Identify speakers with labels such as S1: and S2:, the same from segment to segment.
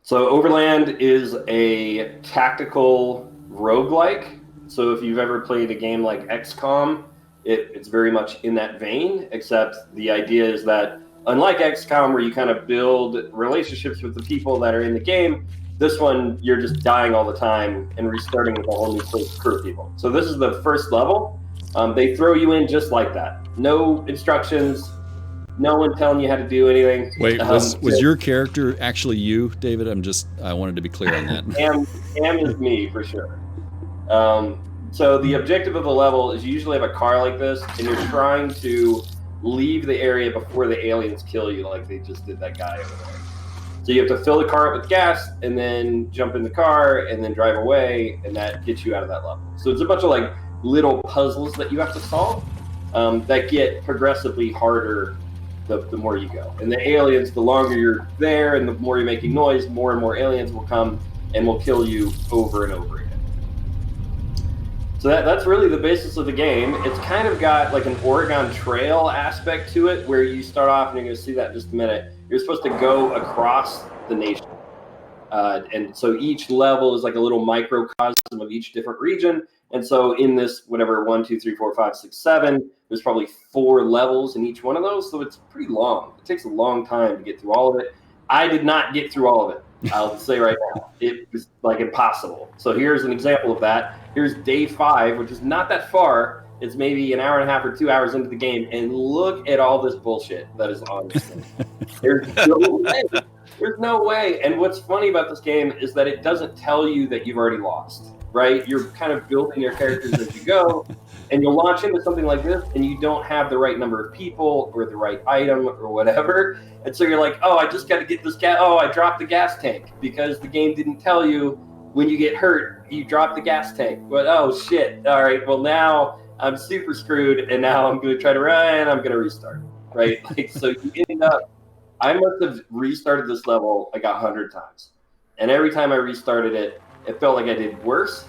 S1: So Overland is a tactical roguelike. So if you've ever played a game like XCOM, it's very much in that vein, except the idea is that unlike XCOM, where you kind of build relationships with the people that are in the game, this one you're just dying all the time and restarting with a whole new crew of people. So this is the first level. They throw you in just like that. No instructions, no one telling you how to do anything.
S2: Wait, was your character actually you, David? I wanted to be clear on that.
S1: Am is me for sure. So the objective of the level is you usually have a car like this, and you're trying to leave the area before the aliens kill you, like they just did that guy over there. So you have to fill the car up with gas, and then jump in the car, and then drive away, and that gets you out of that level. So it's a bunch of like little puzzles that you have to solve that get progressively harder the more you go. And the aliens, the longer you're there and the more you're making noise, more and more aliens will come and will kill you over and over again. So that's really the basis of the game. It's kind of got like an Oregon Trail aspect to it, where you start off, and you're going to see that in just a minute. You're supposed to go across the nation. And so each level is like a little microcosm of each different region. And so in this, whatever, 1, 2, 3, 4, 5, 6, 7, there's probably 4 levels in each one of those. So it's pretty long. It takes a long time to get through all of it. I did not get through all of it. I'll say right now, it was like impossible. So here's an example of that. Here's day 5, which is not that far. It's maybe an hour and a half or 2 hours into the game. And look at all this bullshit that is on this game. There's no way. There's no way. And what's funny about this game is that it doesn't tell you that you've already lost, right? You're kind of building your characters as you go, and you'll launch into something like this, and you don't have the right number of people or the right item or whatever. And so you're like, oh, I just got to get this gas. Oh, I dropped the gas tank, because the game didn't tell you when you get hurt, you drop the gas tank. But, oh, shit. All right, well, now I'm super screwed, and now I'm going to try to run, and I'm going to restart, right? Like, so you end up, I must have restarted this level like 100 times. And every time I restarted it, it felt like I did worse.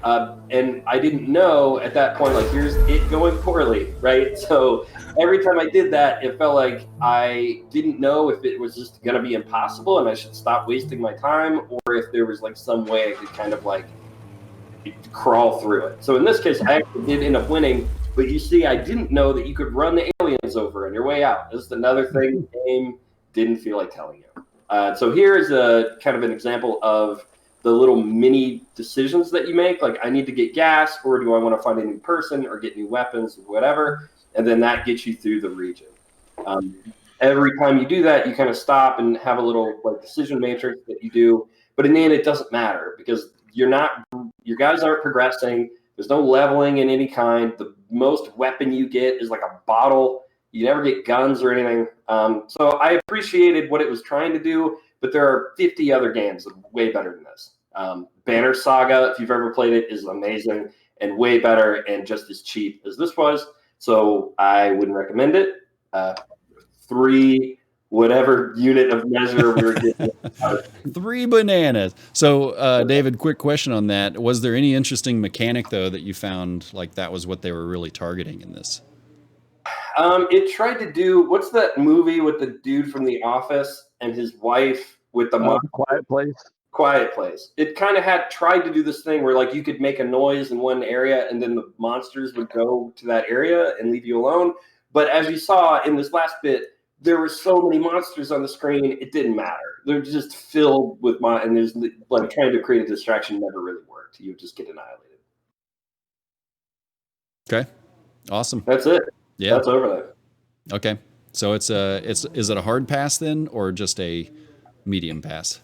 S1: And I didn't know at that point, like, here's it going poorly, right? So every time I did that, it felt like I didn't know if it was just going to be impossible and I should stop wasting my time, or if there was like some way I could kind of like crawl through it. So in this case, I actually did end up winning. But you see, I didn't know that you could run the aliens over on your way out. This is another thing the game didn't feel like telling you. So here is a kind of an example of the little mini decisions that you make. Like, I need to get gas, or do I want to find a new person or get new weapons or whatever? And then that gets you through the region. Every time you do that, you kind of stop and have a little like decision matrix that you do. But in the end, it doesn't matter, because your guys aren't progressing. There's no leveling in any kind. The most weapon you get is like a bottle. You never get guns or anything. So I appreciated what it was trying to do, but there are 50 other games that are way better than this. Banner Saga, if you've ever played it, is amazing and way better and just as cheap as this was. So I wouldn't recommend it. 3, whatever unit of measure we were getting.
S2: 3 bananas. So, David, quick question on that. Was there any interesting mechanic, though, that you found like that was what they were really targeting in this?
S1: It tried to do, what's that movie with the dude from The Office and his wife with the
S3: Quiet Place?
S1: Quiet Place. It kind of had tried to do this thing where like you could make a noise in one area and then the monsters would go to that area and leave you alone. But as you saw in this last bit, there were so many monsters on the screen, it didn't matter. They're just filled with and there's like trying to create a distraction never really worked. You would just get annihilated.
S2: Okay. Awesome.
S1: That's it.
S2: Yeah.
S1: That's Overland.
S2: Okay. So is it a hard pass then, or just a medium pass?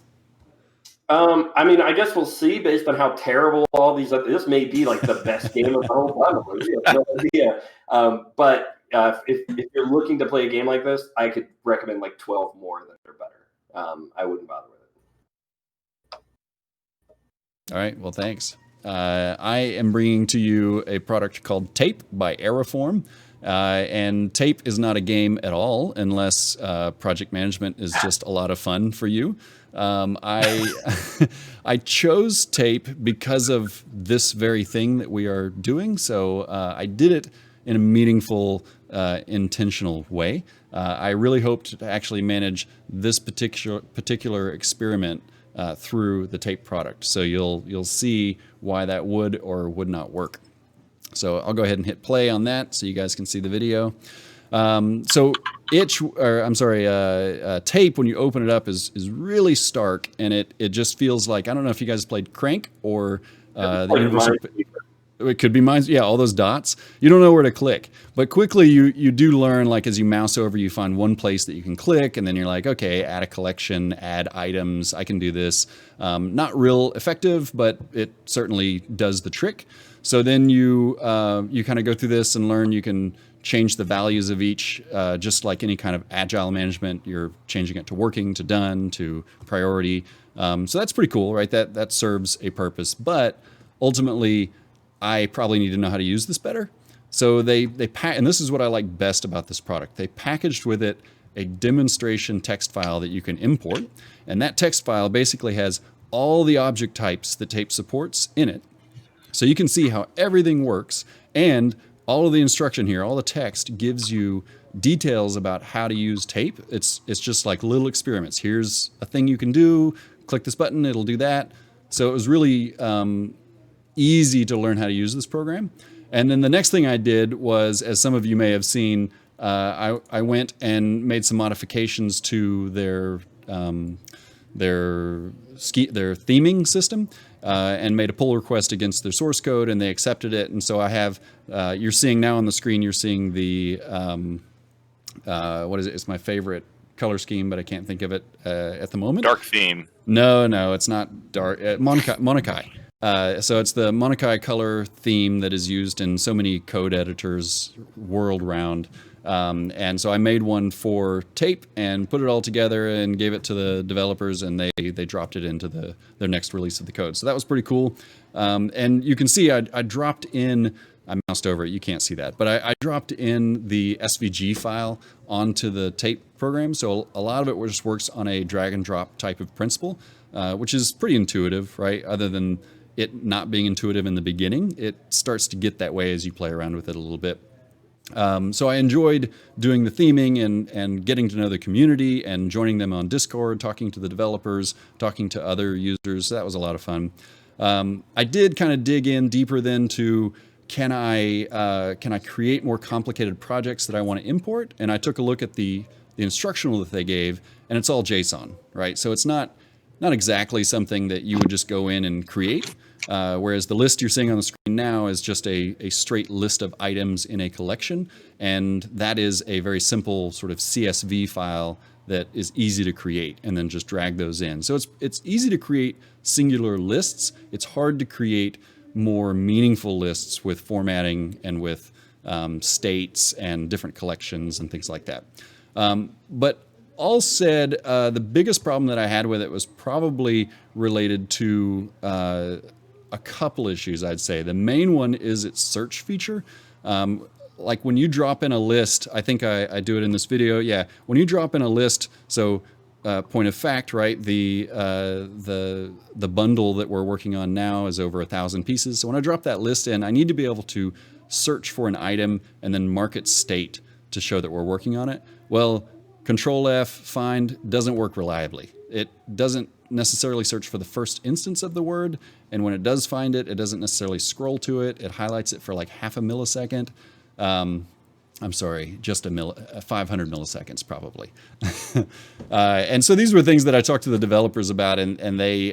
S1: I mean, I guess we'll see based on how terrible all these. This may be like the best game of the whole bundle. No idea. But if you're looking to play a game like this, I could recommend like 12 more that are better. I wouldn't bother with it.
S2: All right. Well, thanks. I am bringing to you a product called Tape by Aeriform. And Tape is not a game at all unless project management is just a lot of fun for you. I chose Tape because of this very thing that we are doing. So I did it in a meaningful, intentional way. I really hoped to actually manage this particular experiment through the tape product. So you'll see why that would or would not work. So I'll go ahead and hit play on that so you guys can see the video. Tape, when you open it up, is really stark, and it just feels like, I don't know if you guys played Crank or the Universal. It could be mine. Yeah, all those dots. You don't know where to click. But quickly you do learn, like as you mouse over, you find one place that you can click, and then you're like, okay, add a collection, add items. I can do this. Not real effective, but it certainly does the trick. So then you kind of go through this and learn you can change the values of each, just like any kind of agile management. You're changing it to working, to done, to priority. So that's pretty cool, right? That serves a purpose. But ultimately, I probably need to know how to use this better. So and this is what I like best about this product. They packaged with it a demonstration text file that you can import. And that text file basically has all the object types that tape supports in it. So you can see how everything works, and all of the instruction here, all the text gives you details about how to use tape. It's just like little experiments. Here's a thing you can do. Click this button, it'll do that. So it was really easy to learn how to use this program. And then the next thing I did was, as some of you may have seen, I went and made some modifications to their theming system, and made a pull request against their source code, and they accepted it. And so I have, you're seeing now on the screen, you're seeing the, what is it? It's my favorite color scheme, but I can't think of it at the moment.
S3: Dark theme.
S2: No, it's not dark. Monokai. So it's the Monokai color theme that is used in so many code editors world round. And so I made one for tape and put it all together and gave it to the developers, and they dropped it into their next release of the code. So that was pretty cool. And you can see I dropped in, I moused over it, you can't see that, but I dropped in the SVG file onto the tape program. So a lot of it just works on a drag and drop type of principle, which is pretty intuitive, right? Other than it not being intuitive in the beginning, it starts to get that way as you play around with it a little bit. So I enjoyed doing the theming and getting to know the community and joining them on Discord, talking to the developers, talking to other users. That was a lot of fun. I did kind of dig in deeper then to, can I create more complicated projects that I want to import? And I took a look at the instructional that they gave, and it's all JSON, right? So it's not exactly something that you would just go in and create. Whereas the list you're seeing on the screen now is just a straight list of items in a collection. And that is a very simple sort of CSV file that is easy to create, and then just drag those in. So it's easy to create singular lists. It's hard to create more meaningful lists with formatting and with states and different collections and things like that. But all said, the biggest problem that I had with it was probably related to a couple issues, I'd say. The main one is its search feature. Like when you drop in a list, I think I do it in this video. Yeah, when you drop in a list, so point of fact, right? The bundle that we're working on now is over 1,000 pieces. So when I drop that list in, I need to be able to search for an item and then mark its state to show that we're working on it. Well, Control F find doesn't work reliably. It doesn't necessarily search for the first instance of the word, and when it does find it, it doesn't necessarily scroll to it. It highlights it for like half a millisecond. I'm sorry, just 500 milliseconds probably. And so these were things that I talked to the developers about, and they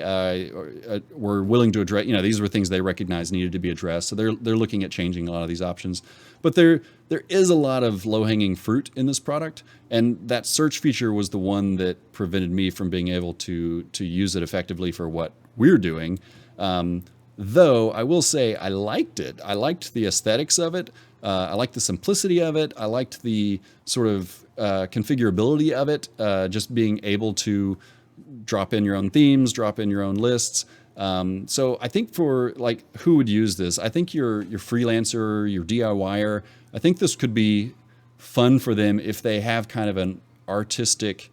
S2: were willing to address. You know, these were things they recognized needed to be addressed. So they're looking at changing a lot of these options. But there is a lot of low-hanging fruit in this product, and that search feature was the one that prevented me from being able to use it effectively for what we're doing. Though I will say I liked it. I liked the aesthetics of it. I liked the simplicity of it. I liked the sort of configurability of it, just being able to drop in your own themes, drop in your own lists. So I think for like who would use this, I think your freelancer, your DIYer, I think this could be fun for them if they have kind of an artistic,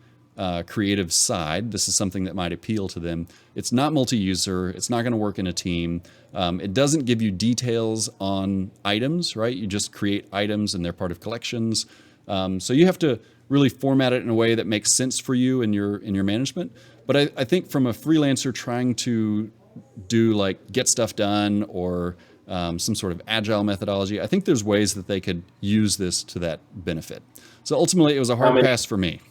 S2: creative side. This is something that might appeal to them. It's not multi-user. It's not going to work in a team. It doesn't give you details on items, right? You just create items and they're part of collections. So you have to really format it in a way that makes sense for you in your management. But I think from a freelancer trying to do like get stuff done or some sort of agile methodology, I think there's ways that they could use this to that benefit. So ultimately, it was a hard pass for me.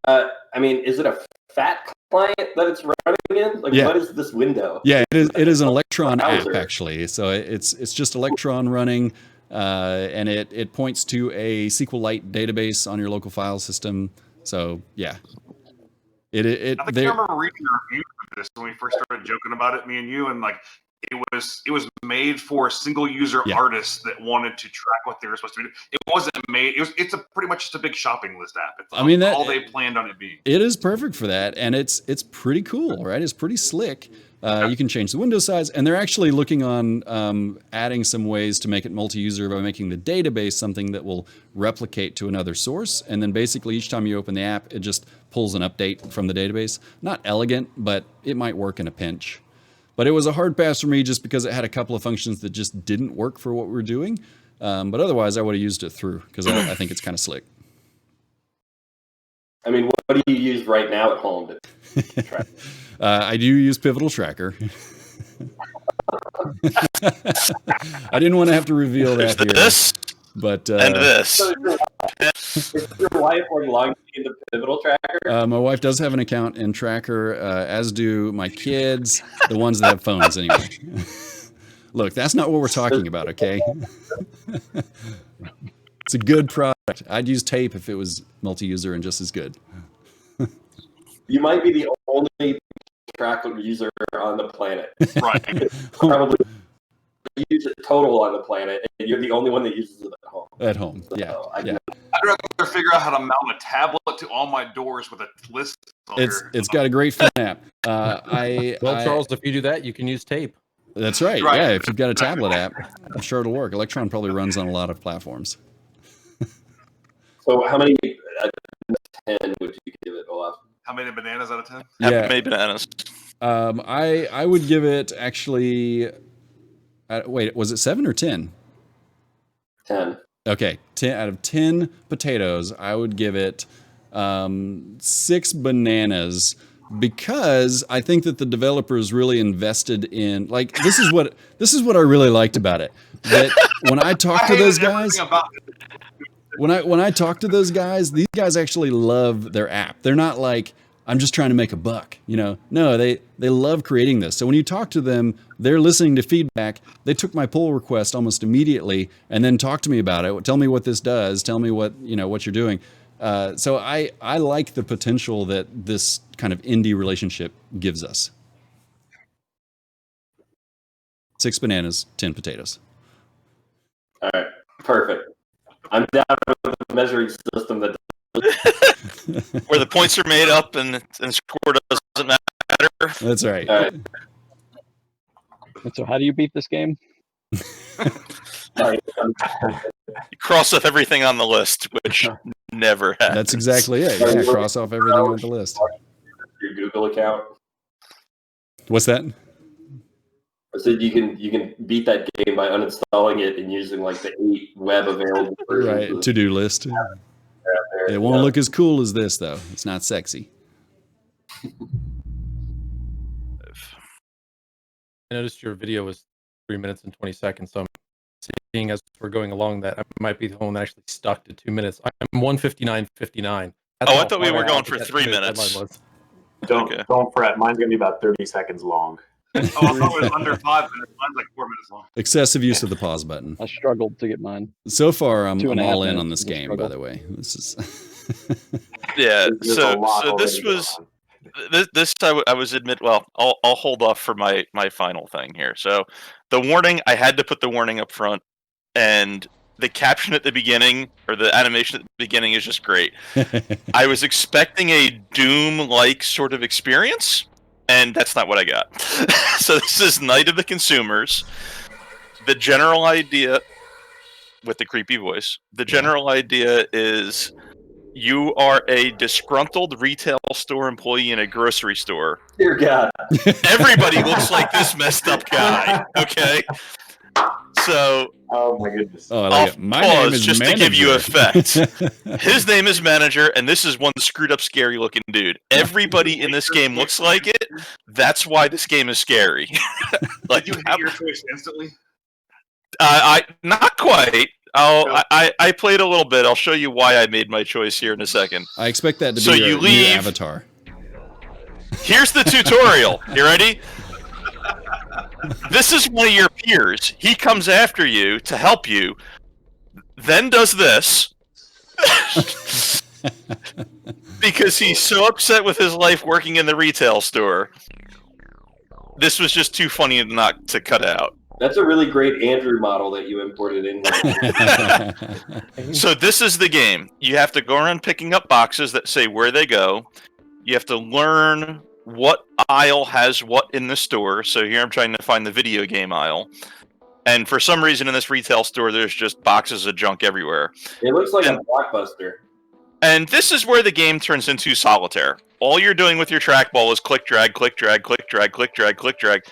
S1: I mean, is it a fat client that it's running in? Like, what is this window?
S2: Yeah, it is an Electron app, actually. So it's just Electron running, and it points to a SQLite database on your local file system. So, yeah.
S3: I think I remember reading a review of this when we first started joking about it, me and you, and like it was made for single user artists that wanted to track what they were supposed to do. It wasn't made. It's pretty much just a big shopping list app. It's all they planned on it being.
S2: It is perfect for that, and it's pretty cool, right? It's pretty slick. You can change the window size, and they're actually looking on adding some ways to make it multi-user by making the database something that will replicate to another source, and then basically each time you open the app, it just pulls an update from the database. Not elegant, but it might work in a pinch. But it was a hard pass for me just because it had a couple of functions that just didn't work for what we were doing. But otherwise, I would have used it through because I think it's kind of slick.
S1: I mean, what do you use right now at home to track?
S2: I do use Pivotal Tracker. I didn't want to have to reveal that here.
S4: This,
S2: but
S4: and this.
S1: Is your wife like logged into Pivotal Tracker?
S2: My wife does have an account in Tracker, as do my kids, the ones that have phones anyway. Look, that's not what we're talking about, okay? It's a good product. I'd use Tape if it was multi-user and just as good.
S1: You might be the only Tracker user on the planet.
S3: Right.
S1: Probably use it total on the planet, and you're the only one that uses it at home.
S2: At home,
S1: So,
S2: yeah.
S3: I'd rather figure out how to mount a tablet to all my doors with a list.
S2: It's got a great phone app.
S5: Charles, if you do that, you can use Tape.
S2: That's right. Yeah, if you've got a tablet app, I'm sure it'll work. Electron probably runs on a lot of platforms.
S1: So how many 10 would you give it, Olaf?
S3: How many bananas out of 10?
S2: Yeah.
S4: How many bananas?
S2: I would give it actually. Wait, was it 7 or 10?
S1: 10.
S2: Okay, 10 out of 10 potatoes. I would give it 6 bananas because I think that the developers really invested in like this is what I really liked about it. That when I talk to those guys. When I talk to those guys, these guys actually love their app. They're not like, I'm just trying to make a buck, you know. No, they love creating this. So when you talk to them, they're listening to feedback. They took my pull request almost immediately and then talk to me about it. Tell me what this does. Tell me what you're doing. So I like the potential that this kind of indie relationship gives us. 6 bananas, 10 potatoes.
S1: All right, perfect. I'm down with the measuring system that
S4: Where the points are made up and score doesn't matter.
S2: That's right.
S1: All right.
S5: And so how do you beat this game?
S1: Sorry.
S4: You cross off everything on the list, which never happens.
S2: That's exactly it. Yeah, cross off everything on the list.
S1: Your Google account.
S2: What's that?
S1: I said you can beat that game by uninstalling it and using like the 8 web available versions.
S2: Right, to-do list. It won't look as cool as this, though. It's not sexy.
S5: I noticed your video was 3 minutes and 20 seconds, so I'm seeing as we're going along that I might be the one that actually stuck to 2 minutes. I'm 1:59:59.
S4: I thought we were going for 3 minutes.
S6: Don't fret. Mine's going to be about 30 seconds long.
S3: I thought it was under 5 minutes. Mine's like 4 minutes long.
S2: Excessive use of the pause button.
S5: I struggled to get mine.
S2: So far, I'm all in
S5: 2.5
S2: on this
S5: minutes
S2: game,
S5: was a
S2: by the way. This is...
S4: Yeah,
S6: There's a lot
S4: so this
S6: already going
S4: was...
S6: on.
S4: This I was admit. Well, I'll hold off for my final thing here. So, the warning, I had to put the warning up front, and the caption at the beginning or the animation at the beginning is just great. I was expecting a Doom-like sort of experience, and that's not what I got. So this is Night of the Consumers. The general idea, with the creepy voice, the general idea is. You are a disgruntled retail store employee in a grocery store.
S1: Dear God.
S4: Everybody looks like this messed up guy, okay? So
S6: Oh my goodness.
S2: Oh, I like it. My name is
S4: just
S2: Manager.
S4: to give you effect. His name is Manager, and this is one screwed up, scary looking dude. Everybody in this game looks like it. That's why this game is scary.
S3: Like, did you hate your choice instantly?
S4: I not quite. I played a little bit. I'll show you why I made my choice here in a second.
S2: I expect that to be your new avatar.
S4: Here's the tutorial. You ready? This is one of your peers. He comes after you to help you, then does this. Because he's so upset with his life working in the retail store. This was just too funny not to cut out.
S1: That's a really great Andrew model that you imported in here.
S4: So this is the game. You have to go around picking up boxes that say where they go. You have to learn what aisle has what in the store. So here I'm trying to find the video game aisle. And for some reason in this retail store, there's just boxes of junk everywhere.
S1: It looks like a Blockbuster.
S4: And this is where the game turns into solitaire. All you're doing with your trackball is click, drag, click, drag, click, drag, click, drag, click, drag.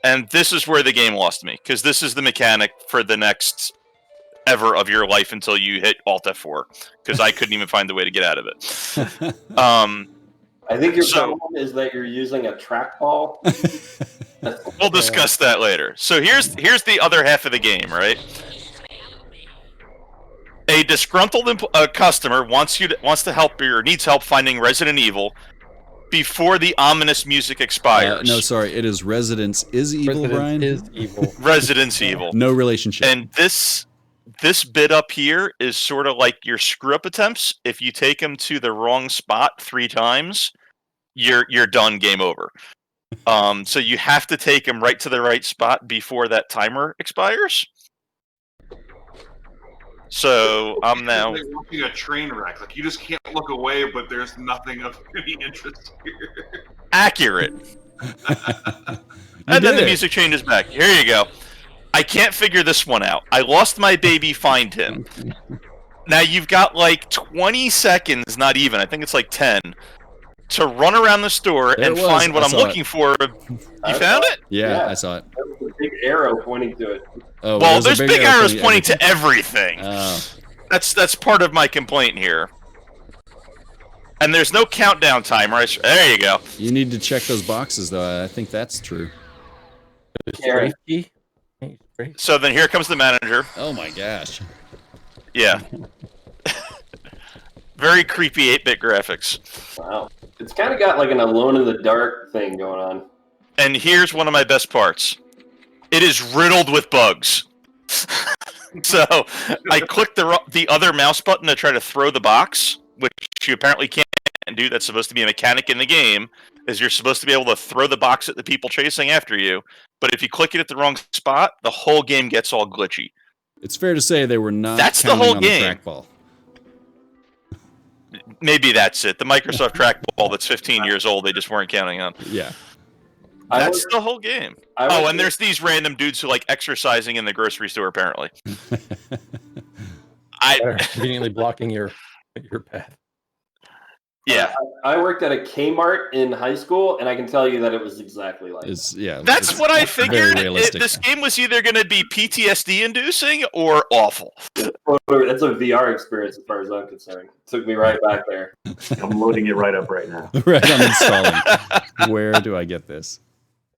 S4: And this is where the game lost me, because this is the mechanic for the next ever of your life until you hit Alt F4, because I couldn't even find the way to get out of it.
S1: I think your problem is that you're using a trackball.
S4: We'll discuss that later. So here's the other half of the game, right? A disgruntled customer wants to help you or needs help finding Resident Evil before the ominous music expires.
S2: No, sorry, it is Residence is Evil, Brian.
S5: Is evil.
S4: Residence Evil.
S2: No relationship.
S4: And this bit up here is sort of like your screw up attempts. If you take them to the wrong spot 3 times, you're done. Game over. So you have to take them right to the right spot before that timer expires. So I'm now
S3: like watching a train wreck. Like, you just can't look away, but there's nothing of any interest here.
S4: accurate. And then the music changes back. Here you go. I can't figure this one out. I lost my baby, find him. Now you've got like 20 seconds, not even, I think it's like 10, to run around the store and find what I'm looking for. You found it?
S2: Yeah, I saw it.
S1: There's a big arrow pointing to it.
S2: Oh,
S4: well, there's big arrows pointing to everything. That's part of my complaint here. And there's no countdown timer. There you go.
S2: You need to check those boxes, though. I think that's true.
S4: So then here comes the manager.
S2: Oh my gosh.
S4: Yeah. Very creepy 8-bit graphics.
S1: Wow. It's kind of got like an Alone in the Dark thing going on.
S4: And here's one of my best parts. It is riddled with bugs. So I clicked the other mouse button to try to throw the box, which you apparently can't do. That's supposed to be a mechanic in the game, is you're supposed to be able to throw the box at the people chasing after you. But if you click it at the wrong spot, the whole game gets all glitchy.
S2: It's fair to say they were not
S4: that's the
S2: counting
S4: whole
S2: on
S4: game.
S2: The trackball.
S4: Maybe that's it. The Microsoft trackball that's 15 years old, they just weren't counting on.
S2: Yeah.
S4: That's the whole game. Oh, and there's these random dudes who like exercising in the grocery store, apparently.
S5: Conveniently blocking your path.
S4: Yeah.
S1: I worked at a Kmart in high school, and I can tell you that it was exactly like
S4: That's what I figured. This game was either going to be PTSD-inducing or awful.
S1: It's a VR experience as far as I'm concerned. It took me right back there.
S6: I'm loading it right up right now.
S2: Right, I'm installing. Where do I get this?